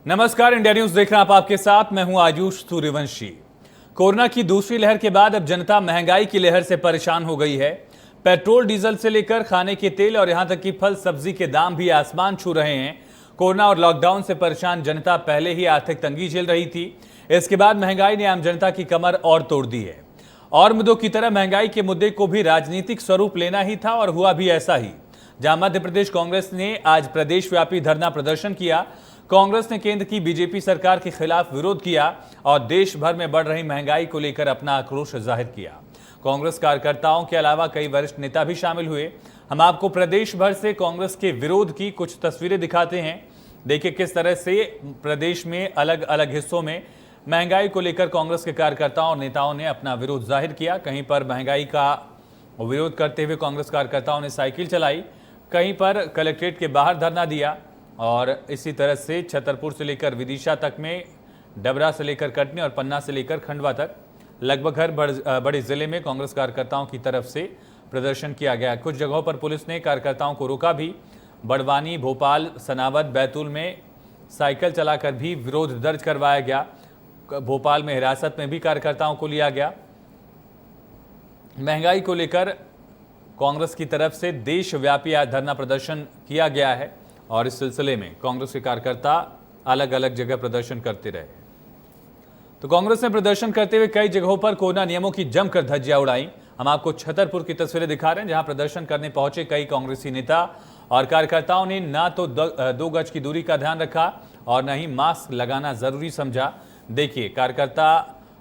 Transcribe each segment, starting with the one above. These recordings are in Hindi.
नमस्कार, इंडिया न्यूज देख रहे हैं आप, आपके साथ मैं हूं आयुष सूर्यवंशी। कोरोना की दूसरी लहर के बाद अब जनता महंगाई की लहर से परेशान हो गई है। पेट्रोल डीजल से लेकर खाने के तेल और यहां तक कि फल सब्जी के दाम भी आसमान छू रहे हैं। कोरोना और लॉकडाउन से परेशान जनता पहले ही आर्थिक तंगी झेल रही थी, इसके बाद महंगाई ने आम जनता की कमर और तोड़ दी है। और मुद्दों की तरह महंगाई के मुद्दे को भी राजनीतिक स्वरूप लेना ही था और हुआ भी ऐसा ही। जहां मध्य प्रदेश कांग्रेस ने आज प्रदेश व्यापी धरना प्रदर्शन किया। कांग्रेस ने केंद्र की बीजेपी सरकार के खिलाफ विरोध किया और देश भर में बढ़ रही महंगाई को लेकर अपना आक्रोश जाहिर किया। कांग्रेस कार्यकर्ताओं के अलावा कई वरिष्ठ नेता भी शामिल हुए। हम आपको प्रदेश भर से कांग्रेस के विरोध की कुछ तस्वीरें दिखाते हैं। देखिए किस तरह से प्रदेश में अलग अलग हिस्सों में महंगाई को लेकर कांग्रेस के कार्यकर्ताओं और नेताओं ने अपना विरोध जाहिर किया। कहीं पर महंगाई का विरोध करते हुए कांग्रेस कार्यकर्ताओं ने साइकिल चलाई, कहीं पर कलेक्ट्रेट के बाहर धरना दिया और इसी तरह से छतरपुर से लेकर विदिशा तक में, डबरा से लेकर कटनी और पन्ना से लेकर खंडवा तक लगभग हर बड़े जिले में कांग्रेस कार्यकर्ताओं की तरफ से प्रदर्शन किया गया। कुछ जगहों पर पुलिस ने कार्यकर्ताओं को रोका भी। बड़वानी, भोपाल, सनावद, बैतूल में साइकिल चलाकर भी विरोध दर्ज करवाया गया। भोपाल में हिरासत में भी कार्यकर्ताओं को लिया गया। महंगाई को लेकर कांग्रेस की तरफ से देशव्यापी आज धरना प्रदर्शन किया गया है और इस सिलसिले में कांग्रेस के कार्यकर्ता अलग अलग जगह प्रदर्शन करते रहे। तो कांग्रेस ने प्रदर्शन करते हुए कई जगहों पर कोरोना नियमों की जमकर धज्जियां उड़ाई। हम आपको छतरपुर की तस्वीरें दिखा रहे हैं, जहां प्रदर्शन करने पहुंचे कई कांग्रेसी नेता और कार्यकर्ताओं ने ना तो 2 गज की दूरी का ध्यान रखा और न ही मास्क लगाना जरूरी समझा। देखिए, कार्यकर्ता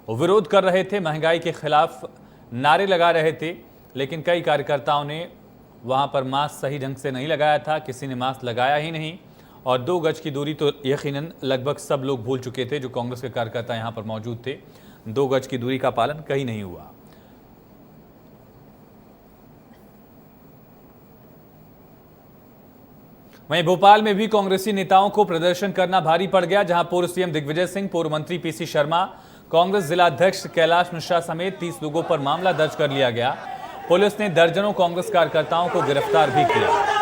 विरोध कर रहे थे, महंगाई के खिलाफ नारे लगा रहे थे, लेकिन कई कार्यकर्ताओं ने वहां पर मास्क सही ढंग से नहीं लगाया था, किसी ने मास्क लगाया ही नहीं। और 2 गज की दूरी तो यकीनन लगभग सब लोग भूल चुके थे जो कांग्रेस के कार्यकर्ता यहां पर मौजूद थे। 2 गज की दूरी का पालन कहीं नहीं हुआ। वहीं भोपाल में भी कांग्रेसी नेताओं को प्रदर्शन करना भारी पड़ गया, जहां पूर्व सीएम दिग्विजय सिंह, पूर्व मंत्री पीसी शर्मा, कांग्रेस जिला अध्यक्ष कैलाश मिश्रा समेत 30 लोगों पर मामला दर्ज कर लिया गया। पुलिस ने दर्जनों कांग्रेस कार्यकर्ताओं को गिरफ्तार भी किया।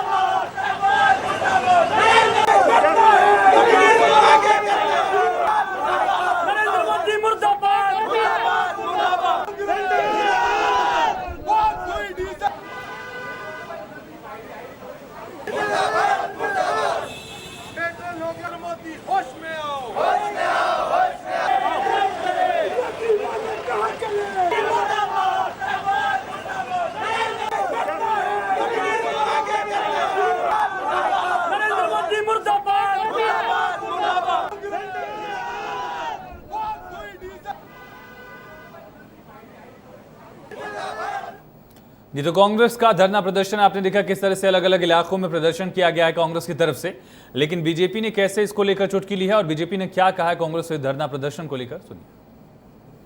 जी, तो कांग्रेस का धरना प्रदर्शन आपने देखा किस तरह से अलग अलग इलाकों में प्रदर्शन किया गया है कांग्रेस की तरफ से। लेकिन बीजेपी ने कैसे इसको लेकर चुटकी ली है और बीजेपी ने क्या कहा है कांग्रेस के धरना प्रदर्शन को लेकर, सुनिए।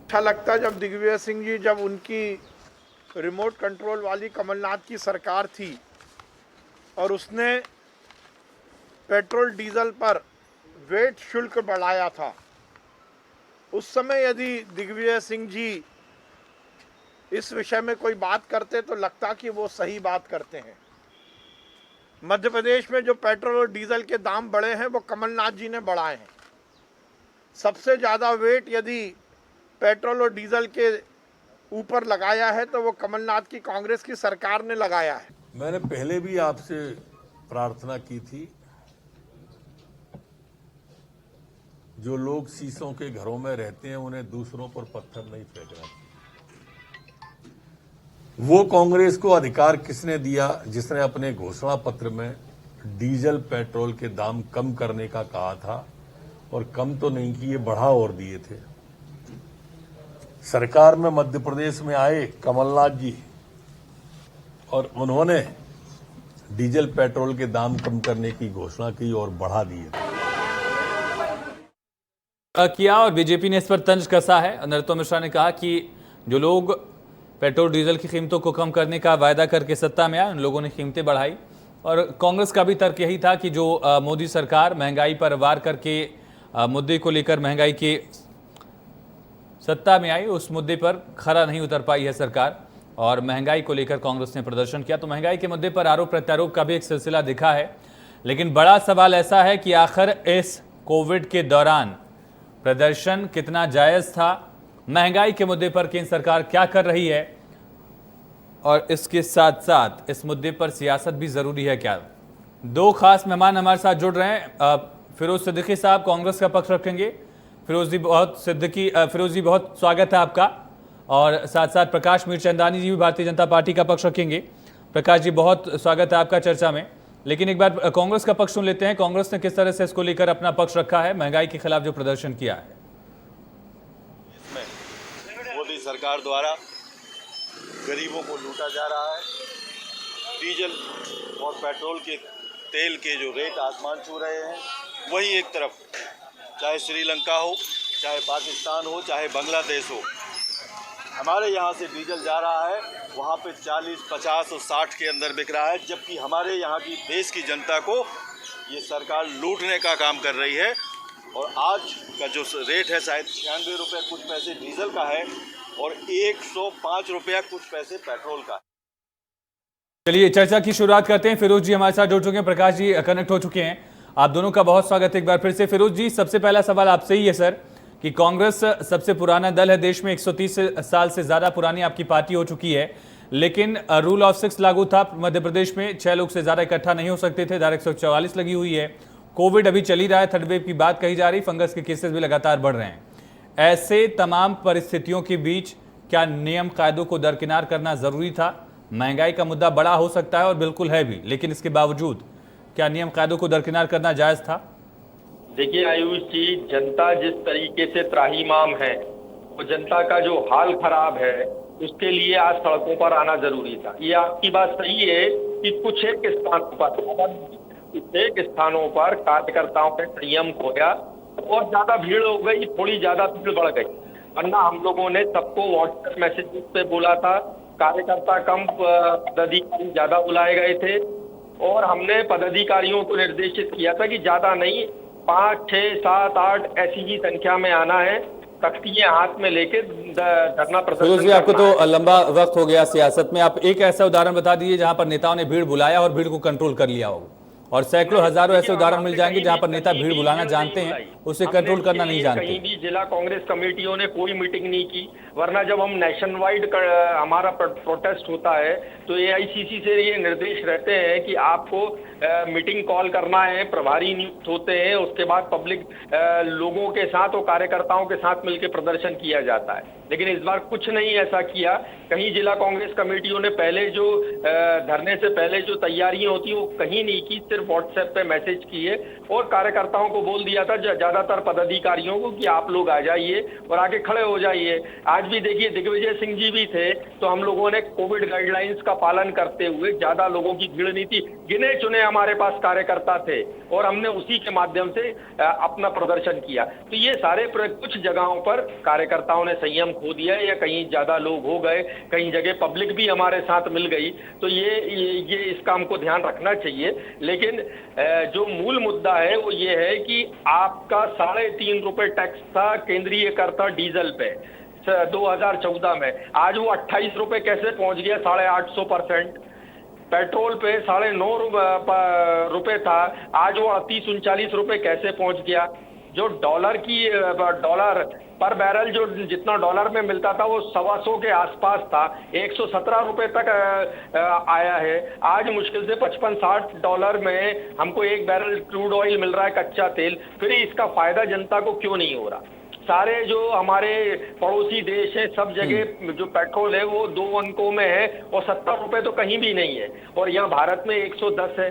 अच्छा लगता है जब दिग्विजय सिंह जी, जब उनकी रिमोट कंट्रोल वाली कमलनाथ की सरकार थी और उसने पेट्रोल डीजल पर वेट शुल्क बढ़ाया था, उस समय यदि दिग्विजय सिंह जी इस विषय में कोई बात करते तो लगता कि वो सही बात करते हैं। मध्य प्रदेश में जो पेट्रोल और डीजल के दाम बढ़े हैं वो कमलनाथ जी ने बढ़ाए हैं। सबसे ज़्यादा वेट यदि पेट्रोल और डीजल के ऊपर लगाया है तो वो कमलनाथ की कांग्रेस की सरकार ने लगाया है। मैंने पहले भी आपसे प्रार्थना की थी, जो लोग शीशों के घरों में रहते हैं उन्हें दूसरों पर पत्थर नहीं फेंकना चाहिए। वो कांग्रेस को अधिकार किसने दिया जिसने अपने घोषणा पत्र में डीजल पेट्रोल के दाम कम करने का कहा था और कम तो नहीं किए, बढ़ा और दिए थे। सरकार में मध्य प्रदेश में आए कमलनाथ जी और उन्होंने डीजल पेट्रोल के दाम कम करने की घोषणा की और बढ़ा दिए किया और बीजेपी ने इस पर तंज कसा है। नरोत्तम मिश्रा ने कहा कि जो लोग पेट्रोल डीजल की कीमतों को कम करने का वायदा करके सत्ता में आए, उन लोगों ने कीमतें बढ़ाई। और कांग्रेस का भी तर्क यही था कि जो मोदी सरकार महंगाई पर वार करके मुद्दे को लेकर महंगाई के सत्ता में आई, उस मुद्दे पर खरा नहीं उतर पाई है सरकार और महंगाई को लेकर कांग्रेस ने प्रदर्शन किया। तो महंगाई के मुद्दे पर आरोप प्रत्यारोप का भी एक सिलसिला दिखा है। लेकिन बड़ा सवाल ऐसा है कि आखिर इस कोविड के दौरान प्रदर्शन कितना जायज था, महंगाई के मुद्दे पर केंद्र सरकार क्या कर रही है, और इसके साथ साथ इस मुद्दे पर सियासत भी जरूरी है क्या। दो खास मेहमान हमारे साथ जुड़ रहे हैं। फिरोज सिद्दीकी साहब कांग्रेस का पक्ष रखेंगे। फिरोज जी बहुत स्वागत है आपका। और साथ साथ प्रकाश मीरचंदानी जी भी भारतीय जनता पार्टी का पक्ष रखेंगे। प्रकाश जी बहुत स्वागत है आपका चर्चा में। लेकिन एक बार कांग्रेस का पक्ष सुन लेते हैं, कांग्रेस ने किस तरह से इसको लेकर अपना पक्ष रखा है, महंगाई के खिलाफ जो प्रदर्शन किया है। इसमें मोदी सरकार द्वारा गरीबों को लूटा जा रहा है। डीजल और पेट्रोल के तेल के जो रेट आसमान छू रहे हैं, वहीं एक तरफ चाहे श्रीलंका हो, चाहे पाकिस्तान हो, चाहे बांग्लादेश हो, हमारे यहाँ से डीजल जा रहा है, वहाँ पे 40, 50 और 60 के अंदर बिक रहा है, जबकि हमारे यहाँ की देश की जनता को ये सरकार लूटने का काम कर रही है। और आज का जो रेट है शायद 96 रुपये कुछ पैसे डीजल का है और 105 रुपया कुछ पैसे पेट्रोल का। चलिए चर्चा की शुरुआत करते हैं। फिरोज जी हमारे साथ जुड़ चुके हैं, प्रकाश जी कनेक्ट हो चुके हैं। आप दोनों का बहुत स्वागत है एक बार फिर से। फिरोज जी, सबसे पहला सवाल आपसे ही है सर कि कांग्रेस सबसे पुराना दल है देश में, 130 साल से ज्यादा पुरानी आपकी पार्टी हो चुकी है, लेकिन रूल ऑफ 6 लागू था मध्य प्रदेश में, 6 लोग से ज्यादा इकट्ठा नहीं हो सकते थे, धारा 144 लगी हुई है। कोविड अभी चल ही रहा है, थर्ड वेव की बात कही जा रही, फंगस के केसेस भी लगातार बढ़ रहे हैं। ऐसे तमाम परिस्थितियों के बीच क्या नियम कायदों को दरकिनार करना जरूरी था? महंगाई का मुद्दा बड़ा हो सकता है और बिल्कुल है भी, लेकिन इसके बावजूद क्या नियम कायदों को दरकिनार करना जायज था? देखिए आयुष जी, जनता जिस तरीके से त्राहिमाम है, वो जनता का जो हाल खराब है, उसके लिए आज सड़कों पर आना जरूरी था। ये आपकी बात सही है कि कुछ एक स्थानों पर कार्यकर्ताओं ने संयम खोया और ज्यादा भीड़ हो गई, थोड़ी ज्यादा भीड़ बढ़ गई। वरना हम लोगों ने सबको व्हाट्सएप मैसेज पे बोला था, कार्यकर्ता कम, पदाधिकारी ज्यादा बुलाए गए थे, और हमने पदाधिकारियों को निर्देशित किया था कि ज्यादा नहीं, 5, 6, 7, 8 ऐसी ही संख्या में आना है, तख्तियां हाथ में लेके धरना प्रदर्शन करना। आपको तो लंबा वक्त हो गया सियासत में, आप एक ऐसा उदाहरण बता दीजिए जहां पर नेताओं ने भीड़ बुलाया और भीड़ को कंट्रोल कर लिया हो, और सैकड़ों हजारों ऐसे उदाहरण मिल जाएंगे जहां पर नेता भीड़ बुलाना जानते हैं, उसे कंट्रोल करना नहीं जानते। कहीं भी जिला कांग्रेस कमेटियों ने कोई मीटिंग नहीं की, वरना जब हम नेशन वाइड हमारा प्रोटेस्ट होता है तो एआईसीसी से ये निर्देश रहते हैं कि आपको मीटिंग कॉल करना है, प्रभारी नियुक्त होते हैं, उसके बाद पब्लिक लोगों के साथ और कार्यकर्ताओं के साथ मिलकर प्रदर्शन किया जाता है। लेकिन इस बार कुछ नहीं ऐसा किया। कहीं जिला कांग्रेस कमेटियों ने पहले जो धरने से पहले जो तैयारियां होती वो कहीं नहीं की, सिर्फ व्हाट्सएप पे मैसेज किए और कार्यकर्ताओं को बोल दिया था, ज्यादातर पदाधिकारियों को, कि आप लोग आ जाइए और आके खड़े हो जाइए। आज भी देखिए दिग्विजय सिंह जी भी थे, तो हम लोगों ने कोविड गाइडलाइंस का पालन करते हुए, ज्यादा लोगों की भीड़ नहीं थी, गिने चुने हमारे पास कार्यकर्ता थे और हमने उसी के माध्यम से अपना प्रदर्शन किया। तो ये सारे कुछ जगहों पर कार्यकर्ताओं ने संयम खो दिया, या कहीं ज्यादा लोग हो गए, कहीं जगह पब्लिक भी हमारे साथ मिल गई, तो ये इस काम को ध्यान रखना चाहिए। लेकिन जो मूल मुद्दा है वो ये है कि आपका 3.5 रुपए टैक्स था, केंद्रीय कर था डीजल पे 2014 में, आज वो 28 रुपए कैसे पहुंच गया? 850%। पेट्रोल पे 9.5 रुपए था, आज वो 38-39 रुपए कैसे पहुंच गया? जो डॉलर पर बैरल जो जितना डॉलर में मिलता था वो 125 के आसपास था, 117 रुपए तक आया है। आज मुश्किल से 55-60 डॉलर में हमको एक बैरल क्रूड ऑयल मिल रहा है, कच्चा तेल। फिर इसका फायदा जनता को क्यों नहीं हो रहा? सारे जो हमारे पड़ोसी देश हैं, सब जगह जो पेट्रोल है वो 2 अंकों में है और 70 रुपए तो कहीं भी नहीं है, और यहाँ भारत में 110 है।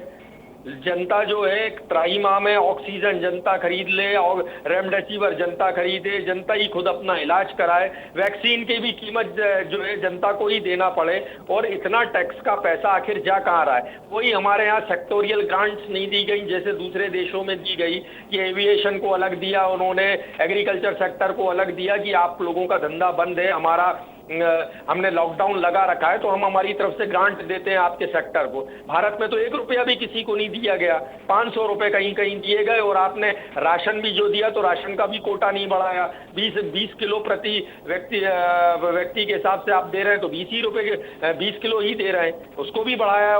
जनता जो है त्राहिमाम है, ऑक्सीजन जनता खरीद ले और रेमडेसिविर जनता खरीदे, जनता ही खुद अपना इलाज कराए, वैक्सीन की भी कीमत जो है जनता को ही देना पड़े, और इतना टैक्स का पैसा आखिर जा कहाँ रहा है? वही हमारे यहाँ सेक्टोरियल ग्रांट्स नहीं दी गई जैसे दूसरे देशों में दी गई, कि एविएशन को अलग दिया उन्होंने, एग्रीकल्चर सेक्टर को अलग दिया कि आप लोगों का धंधा बंद है, हमारा हमने लॉकडाउन लगा रखा है तो हम हमारी तरफ से ग्रांट देते हैं आपके सेक्टर को। भारत में तो 1 रुपया भी किसी को नहीं दिया गया, 500 रुपए कहीं कहीं दिए गए, और आपने राशन भी जो दिया तो राशन का भी कोटा नहीं बढ़ाया। 20 किलो प्रति व्यक्ति के हिसाब से आप दे रहे हैं तो 20 ही रुपए के 20 किलो ही दे रहे हैं, उसको भी बढ़ाया।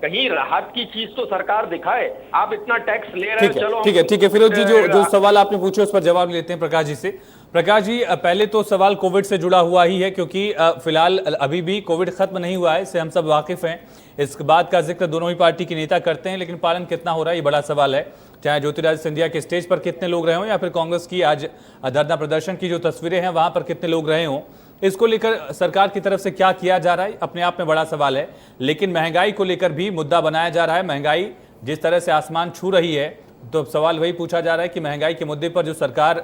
कहीं राहत की चीज तो सरकार दिखाए। आप इतना टैक्स ले रहे हैं, चलो ठीक है फिरोज जी, जो सवाल आपने पूछे उस पर जवाब लेते हैं प्रकाश जी से। प्रकाश जी, पहले तो सवाल कोविड से जुड़ा हुआ ही है, क्योंकि फिलहाल अभी भी कोविड खत्म नहीं हुआ है, इससे हम सब वाकिफ हैं। इस बात का जिक्र दोनों ही पार्टी के नेता करते हैं, लेकिन पालन कितना हो रहा है ये बड़ा सवाल है। चाहे ज्योतिरादित्य सिंधिया के स्टेज पर कितने लोग रहे हों या फिर कांग्रेस की आज धरना प्रदर्शन की जो तस्वीरें हैं वहां पर कितने लोग रहे हों, इसको लेकर सरकार की तरफ से क्या किया जा रहा है अपने आप में बड़ा सवाल है। लेकिन महंगाई को लेकर भी मुद्दा बनाया जा रहा है। महंगाई जिस तरह से आसमान छू रही है, तो अब सवाल वही पूछा जा रहा है कि महंगाई के मुद्दे पर जो सरकार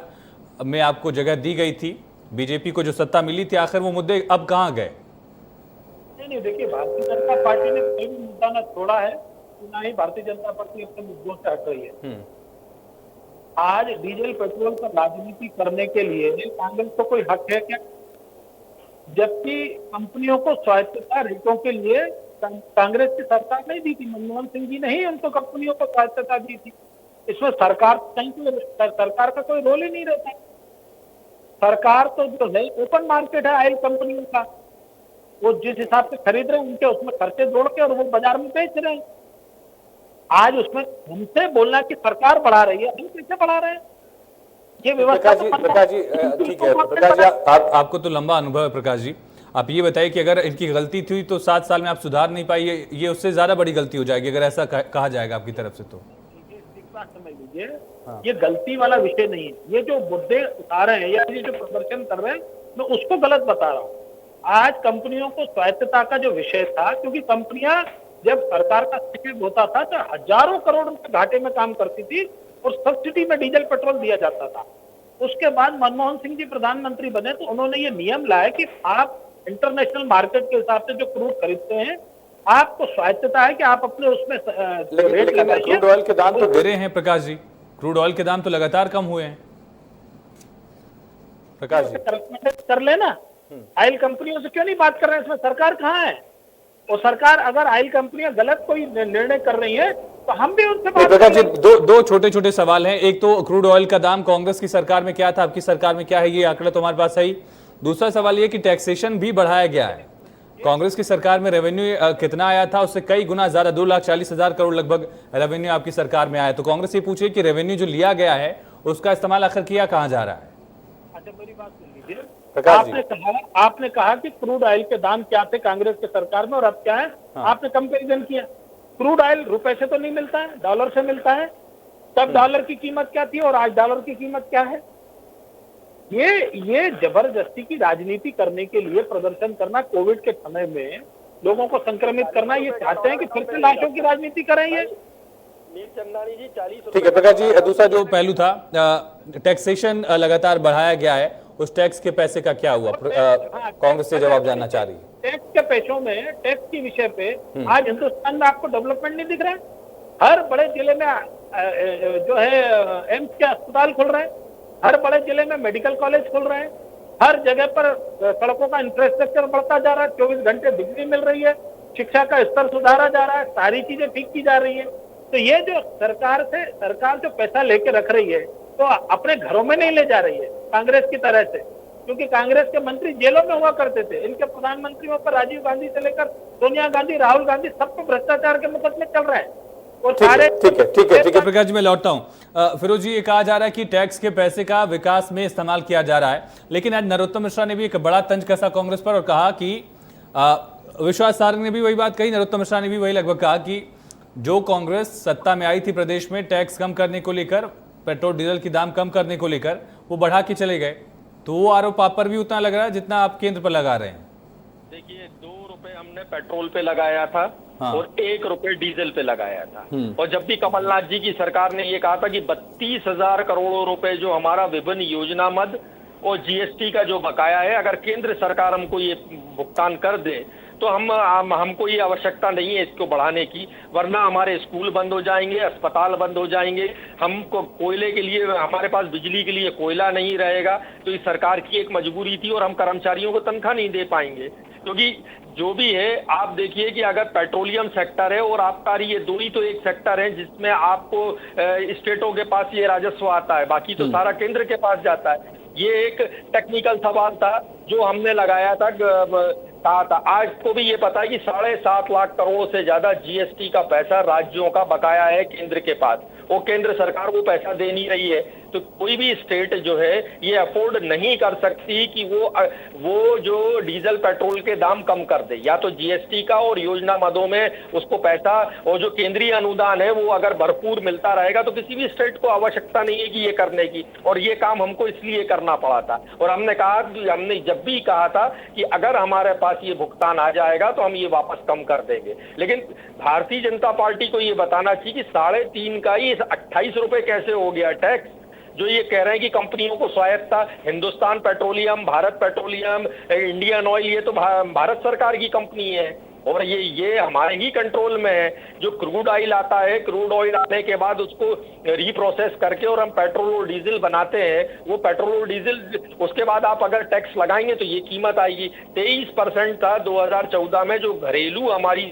में आपको जगह दी गई थी, बीजेपी को जो सत्ता मिली थी, आखिर वो मुद्दे अब कहां गए? नहीं, देखिए, भारतीय जनता पार्टी ने कोई भी मुद्दा न छोड़ा है, ना ही भारतीय जनता पार्टी अपने मुद्दों से हट रही है। आज डीजल पेट्रोल पर राजनीति करने के लिए कांग्रेस को कोई हक है क्या? जबकि कंपनियों को स्वायत्तता रेटों के लिए कांग्रेस की सरकार नहीं दी थी, मनमोहन सिंह जी ने ही उनको कंपनियों को स्वायत्तता दी थी। इसमें सरकार का कोई रोल ही नहीं रहता। सरकार तो जो है ओपन मार्केट है ऑयल कंपनियों का, वो जिस हिसाब से खरीद रहे हैं उनके उसमें खर्चे जोड़ के और वो बाजार में बेच रहे हैं। आज उसमें हमसे बोलना कि सरकार बढ़ा रही है, हम कैसे बढ़ा रहे हैं? ये व्यवस्था प्रकाश जी ठीक है, प्रकाश जी आपको तो लंबा अनुभव है। प्रकाश जी, आप ये बताइए कि अगर इनकी गलती थी तो 7 साल में आप सुधार नहीं पाई, ये उससे ज्यादा बड़ी गलती हो जाएगी अगर ऐसा कहा जाएगा आपकी तरफ से। तो समझ लीजिए, ये गलती वाला विषय नहीं है। ये जो मुद्दे उठा रहे हैं या ये जो प्रदर्शन कर रहे हैं, मैं उसको गलत बता रहा हूँ। आज कंपनियों को स्वायत्तता का जो विषय था, क्योंकि कंपनियां जब सरकार का सचिव होता था तो हजारों करोड़ रुपए घाटे में काम करती थी और सब्सिडी में डीजल पेट्रोल दिया जाता था। उसके बाद मनमोहन सिंह जी प्रधानमंत्री बने तो उन्होंने ये नियम लाया कि आप इंटरनेशनल मार्केट के हिसाब से जो क्रूड खरीदते हैं, आपको स्वायत्तता है कि आप अपने उसमें रेट लगाइए। क्रूड ऑयल के दाम तो दे रहे हैं प्रकाश जी, क्रूड ऑयल के दाम तो लगातार कम हुए हैं प्रकाश जी। कर लेना, ऑयल कंपनियों से क्यों नहीं बात कर रहे हैं? इसमें सरकार कहाँ है? और सरकार अगर ऑयल कंपनियां गलत कोई निर्णय कर रही है तो हम भी उनसे बात प्रकाश जी, दो छोटे छोटे सवाल हैं। एक तो क्रूड ऑयल का दाम कांग्रेस की सरकार में क्या था, आपकी सरकार में क्या है, ये आंकड़ा तो हमारे पास है ही। दूसरा सवाल ये कि टैक्सेशन भी बढ़ाया गया है। कांग्रेस की सरकार में रेवेन्यू कितना आया था, उससे कई गुना ज्यादा 2,40,000 करोड़ लगभग रेवेन्यू आपकी सरकार में आया। तो कांग्रेस ये पूछे कि रेवेन्यू जो लिया गया है उसका इस्तेमाल आखिर किया कहाँ जा रहा है? अच्छा, मेरी बात सुन लीजिए। प्रकाश जी, आपने कहा कि क्रूड ऑयल के दाम क्या थे कांग्रेस के सरकार में और अब क्या है। हाँ। आपने कंपैरिजन किया। क्रूड ऑयल रुपए से तो नहीं मिलता है, डॉलर से मिलता है। तब डॉलर की कीमत क्या थी और आज डॉलर की कीमत क्या है? ये जबरदस्ती की राजनीति करने के लिए प्रदर्शन करना, कोविड के समय में लोगों को संक्रमित करना, ये चाहते हैं कि फिर से लाशों की राजनीति करें ये। चंदानी जी 40। ठीक है प्रकाश जी, दूसरा जो पहलू था, टैक्सेशन लगातार बढ़ाया गया है, उस टैक्स के पैसे का क्या हुआ? कांग्रेस से जवाब जानना चाह रही है। टैक्स के पैसों में, टैक्स के विषय पे आज हिंदुस्तान में आपको डेवलपमेंट नहीं दिख रहा है। हर बड़े जिले में जो है एम्स के अस्पताल खुल रहे हैं, हर बड़े जिले में मेडिकल कॉलेज खुल रहे हैं, हर जगह पर सड़कों का इंफ्रास्ट्रक्चर बढ़ता जा रहा है, 24 घंटे बिजली मिल रही है, शिक्षा का स्तर सुधारा जा रहा है, सारी चीजें ठीक की जा रही है। तो ये जो सरकार जो पैसा लेके रख रही है तो अपने घरों में नहीं ले जा रही है कांग्रेस की तरह से, क्योंकि कांग्रेस के मंत्री जेलों में हुआ करते थे। इनके प्रधानमंत्रियों पर राजीव गांधी से लेकर सोनिया गांधी, राहुल गांधी, सब पे भ्रष्टाचार के मुकदमे चल रहे हैं। और सारे ठीक है प्रकाश जी, मैं लौटता हूं। फिरोज जी, ये कहा जा रहा है कि टैक्स के पैसे का विकास में इस्तेमाल किया जा रहा है, लेकिन आज नरोत्तम मिश्रा ने भी एक बड़ा तंज कसा कांग्रेस पर और कहा कि विश्वास सारंग ने भी वही बात कही, नरोत्तम मिश्रा ने भी वही लगभग कहा कि जो कांग्रेस सत्ता में आई थी प्रदेश में टैक्स कम करने को लेकर, पेट्रोल डीजल की दाम कम करने को लेकर, वो बढ़ा के चले गए। तो वो आरोप आप पर भी उतना लग रहा है जितना आप केंद्र पर लगा रहे हैं। देखिए, 2 रुपए हमने पेट्रोल पे लगाया था। हाँ। और 1 रुपए डीजल पे लगाया था। और जब भी कमलनाथ जी की सरकार ने ये कहा था कि 32,000 करोड़ रुपए जो हमारा विभिन्न योजना मद और जीएसटी का जो बकाया है, अगर केंद्र सरकार हमको ये भुगतान कर दे तो हमको ये आवश्यकता नहीं है इसको बढ़ाने की, वरना हमारे स्कूल बंद हो जाएंगे, अस्पताल बंद हो जाएंगे, हमको कोयले के लिए, हमारे पास बिजली के लिए कोयला नहीं रहेगा। तो इस सरकार की एक मजबूरी थी और हम कर्मचारियों को तनख्वाह नहीं दे पाएंगे, क्योंकि जो भी है आप देखिए कि अगर पेट्रोलियम सेक्टर है और आबकारी, ये दो ही तो एक सेक्टर है जिसमें आपको स्टेटों के पास ये राजस्व आता है, बाकी तो सारा केंद्र के पास जाता है। ये एक टेक्निकल सवाल था जो हमने लगाया था, कहा था। आज को भी ये पता है कि 7.5 लाख करोड़ से ज्यादा जीएसटी का पैसा राज्यों का बकाया है केंद्र के पास, वो केंद्र सरकार वो पैसा दे नहीं रही है। तो कोई भी स्टेट जो है ये अफोर्ड नहीं कर सकती कि वो जो डीजल पेट्रोल के दाम कम कर दे, या तो जीएसटी का और योजना मदों में उसको पैसा, और जो केंद्रीय अनुदान है वो अगर भरपूर मिलता रहेगा तो किसी भी स्टेट को आवश्यकता नहीं है कि ये करने की। और ये काम हमको इसलिए करना पड़ा था, और हमने जब भी कहा था कि अगर हमारे पास ये भुगतान आ जाएगा तो हम ये वापस कम कर देंगे। लेकिन भारतीय जनता पार्टी को ये बताना चाहिए कि 3.5 का ही 28 रुपए कैसे हो गया टैक्स। जो ये कह रहे हैं कि कंपनियों को स्वायत्तता, Hindustan petroleum, Bharat petroleum, Indian oil, ये तो भारत सरकार की कंपनी है और ये हमारे ही कंट्रोल में है। जो क्रूड ऑयल आता है, क्रूड ऑयल आने के बाद उसको रीप्रोसेस करके और हम पेट्रोल और डीजल बनाते हैं, वो पेट्रोल और डीजल उसके बाद आप अगर टैक्स लगाएंगे तो ये कीमत आएगी। 23% था 2014 में जो घरेलू हमारी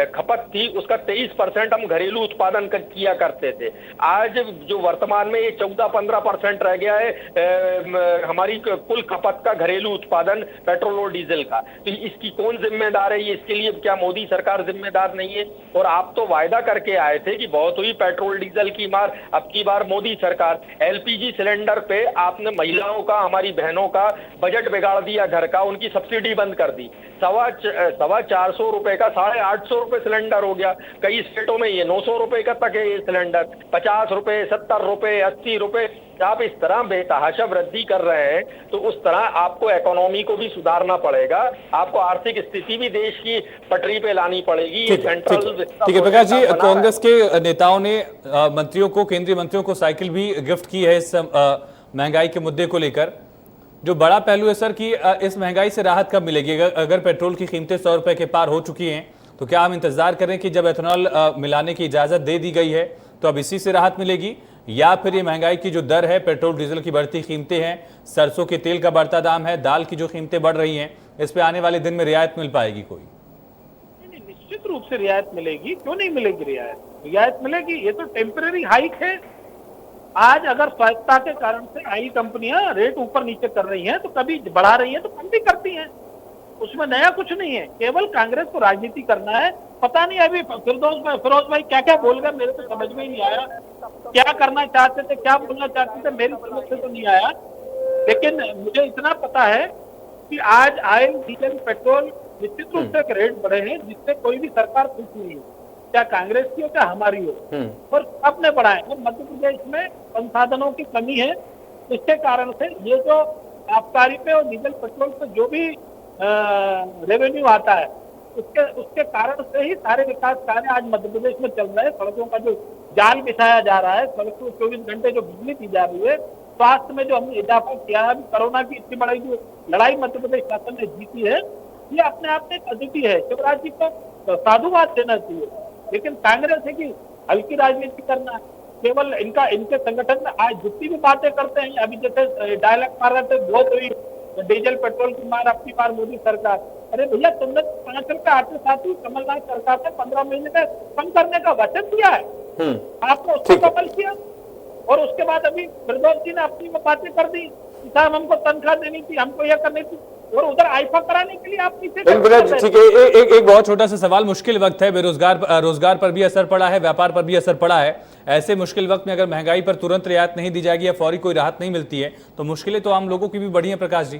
खपत थी, उसका 23% हम घरेलू उत्पादन किया करते थे। आज जो वर्तमान में ये 14-15% रह गया है हमारी कुल खपत का घरेलू उत्पादन पेट्रोल और डीजल का। तो इसकी कौन जिम्मेदार है? ये इसके लिए क्या मोदी सरकार जिम्मेदार नहीं है? और आप तो वायदा करके आए थे कि बहुत हुई पेट्रोल डीजल की मार, अब की बार मोदी सरकार एलपीजी सिलेंडर पे आपने महिलाओं का, हमारी बहनों का बजट बिगाड़ दिया, घर का, उनकी सब्सिडी बंद कर दी। 450 रुपए का 850 रुपए सिलेंडर हो गया। कई स्टेटों में ये 900 रुपए का तक है ये सिलेंडर, 50 रुपए, 70 रुपए, 80 रुपए। आप इस तरह बेतहाशा वृद्धि कर रहे हैं तो उस तरह आपको इकोनॉमी को भी सुधारना पड़ेगा, आपको आर्थिक स्थिति भी देश की पटरी पे लानी पड़ेगी। ठीक है प्रकाश जी, कांग्रेस के नेताओं ने मंत्रियों को, केंद्रीय मंत्रियों को साइकिल भी गिफ्ट की है इस महंगाई के मुद्दे को लेकर। जो बड़ा पहलू है सर कि इस महंगाई से राहत कब मिलेगी? अगर पेट्रोल की कीमतें 100 रुपए के पार हो चुकी हैं तो क्या हम इंतजार करें कि जब एथेनॉल मिलाने की इजाजत दे दी गई है तो अब इसी से राहत मिलेगी, या फिर ये महंगाई की जो दर है, पेट्रोल डीजल की बढ़ती कीमतें हैं, सरसों के तेल का बढ़ता दाम है, दाल की जो कीमतें बढ़ रही हैं, इस पे आने वाले दिन में रियायत मिल पाएगी कोई? नहीं, निश्चित रूप से रियायत मिलेगी। क्यों नहीं मिलेगी रियायत मिलेगी। ये तो टेम्परेरी हाइक है। आज अगर स्वायत्तता के कारण से आई कंपनियां रेट ऊपर नीचे कर रही हैं तो कभी बढ़ा रही हैं तो कम भी करती हैं, उसमें नया कुछ नहीं है। केवल कांग्रेस को राजनीति करना है। पता नहीं अभी फिरोज भाई क्या क्या बोल गए, मेरे को समझ में ही नहीं आया। क्या करना चाहते थे, क्या बोलना चाहते थे, मेरी समझ से तो नहीं आया। लेकिन मुझे इतना पता है कि आज ऑयल, डीजल, पेट्रोल निश्चित रूप से रेट बढ़े हैं जिससे कोई भी सरकार खुश नहीं है, क्या कांग्रेस की हो क्या हमारी हो, और सबने बढ़ाए। और मध्य प्रदेश में संसाधनों की कमी है, इसके कारण से ये जो आबकारी पे और डीजल पेट्रोल पे जो भी रेवेन्यू आता है उसके कारण से ही सारे विकास कार्य आज मध्य प्रदेश में चल रहे हैं। सड़कों का जो जाल बिछाया जा रहा है, सड़कों में 24 घंटे जो बिजली दी जा रही है, स्वास्थ्य में जो हमने इजाफा किया है, कोरोना की इतनी बड़ी जो लड़ाई मध्य प्रदेश शासन ने जीती है, ये अपने आप में एक अद्वितीय है। शिवराज जी को साधुवाद देना चाहिए। लेकिन कांग्रेस है कि हल्की राजनीति करना, केवल इनके संगठन में आज जितनी भी बातें करते हैं, अभी जैसे डायलॉग मार रहे थे, बहुत हुई डीजल पेट्रोल की मार, अपनी बार मोदी सरकार। अरे भैया, तुमने 5 रुपए आते साथ ही कमलनाथ सरकार ने 15 महीने में कम करने का वचन दिया है, आपने उसको कमल किया। और उसके बाद अभी फिरदौस जी ने अपनी बातें कर दी कि साहब हमको तनख्वाह देनी थी, हमको यह करनी थी, और उधर आईफा कराने के लिए आप पीछे। ठीक है, एक बहुत छोटा सा सवाल। मुश्किल वक्त है, रोजगार पर भी असर पड़ा है, व्यापार पर भी असर पड़ा है। ऐसे मुश्किल वक्त में अगर महंगाई पर तुरंत रियायत नहीं दी जाएगी या फौरी कोई राहत नहीं मिलती है तो मुश्किलें तो आम लोगों की भी बढ़ी है। प्रकाश जी,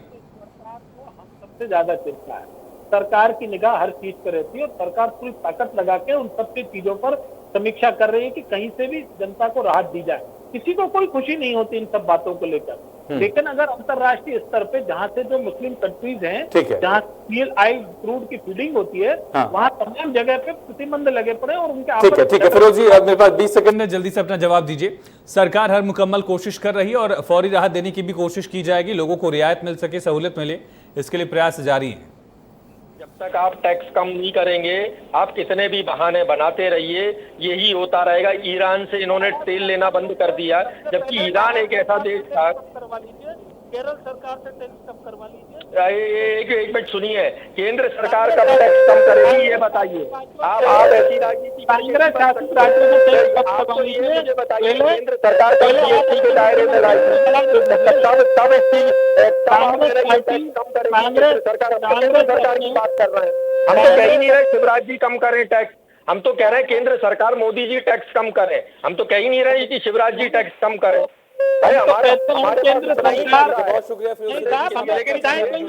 सबसे ज्यादा चिंता है, सरकार की निगाह हर चीज पर रहती है और सरकार पूरी ताकत लगा के उन सबकी चीजों पर समीक्षा कर रही है कि कहीं से भी जनता को राहत दी जाए। किसी को कोई खुशी नहीं होती इन सब बातों को लेकर, लेकिन अगर अंतर्राष्ट्रीय स्तर पे जहाँ से जो मुस्लिम कंट्रीज हैं, जहाँ तेल, ऑयल, क्रूड की फीडिंग होती है, वहाँ तमाम जगह पे प्रतिबंध लगे पड़े और उनके। ठीक है फिरोज जी, अब मेरे पास 20 सेकंड में जल्दी से अपना जवाब दीजिए। सरकार हर मुकम्मल कोशिश कर रही है और फौरी राहत देने की भी कोशिश की जाएगी, लोगों को रियायत मिल सके, सहूलियत मिले, इसके लिए प्रयास जारी है। जब तक आप टैक्स कम नहीं करेंगे, आप कितने भी बहाने बनाते रहिए, यही होता रहेगा। ईरान से इन्होंने तेल लेना बंद कर दिया, जबकि ईरान एक ऐसा देश था। करवा लीजिए, केरल सरकार से टैक्स कम करवा लीजिए। एक मिनट सुनिए, केंद्र सरकार कब टैक्स कम करेगी ये बताइए। आप ऐसी राजनीति कांग्रेस शासित राज्यों में टैक्स कम करवा लीजिए। मुझे बताइए, केंद्र सरकार कब जीएसटी के दायरे में सरकार की बात कर रहे हैं। हम तो कह ही नहीं रहे शिवराज जी कम करें टैक्स, हम तो कह रहे हैं केंद्र सरकार मोदी जी टैक्स कम करें। हम तो कह ही नहीं रहे कि शिवराज जी टैक्स कम करें। केंद्र सरकार बहुत शुक्रिया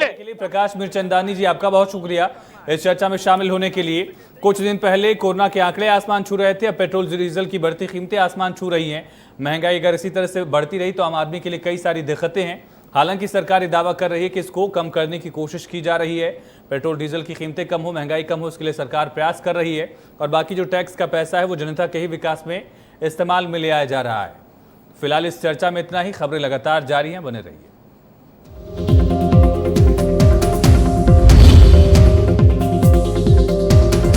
के लिए प्रकाश मिर्चंदानी जी, आपका बहुत शुक्रिया इस चर्चा में शामिल होने के लिए। कुछ दिन पहले कोरोना के आंकड़े आसमान छू रहे थे, अब पेट्रोल डीजल की बढ़ती कीमतें आसमान छू रही हैं। महंगाई अगर इसी तरह से बढ़ती रही तो आम आदमी के लिए कई सारी दिक्कतें हैं। हालांकि सरकार ये दावा कर रही है कि इसको कम करने की कोशिश की जा रही है। पेट्रोल डीजल की कीमतें कम हो, महंगाई कम हो, इसके लिए सरकार प्रयास कर रही है और बाकी जो टैक्स का पैसा है वो जनता के ही विकास में इस्तेमाल में ले आया जा रहा है। फिलहाल इस चर्चा में इतना ही। खबरें लगातार जारी हैं, बने रहिए।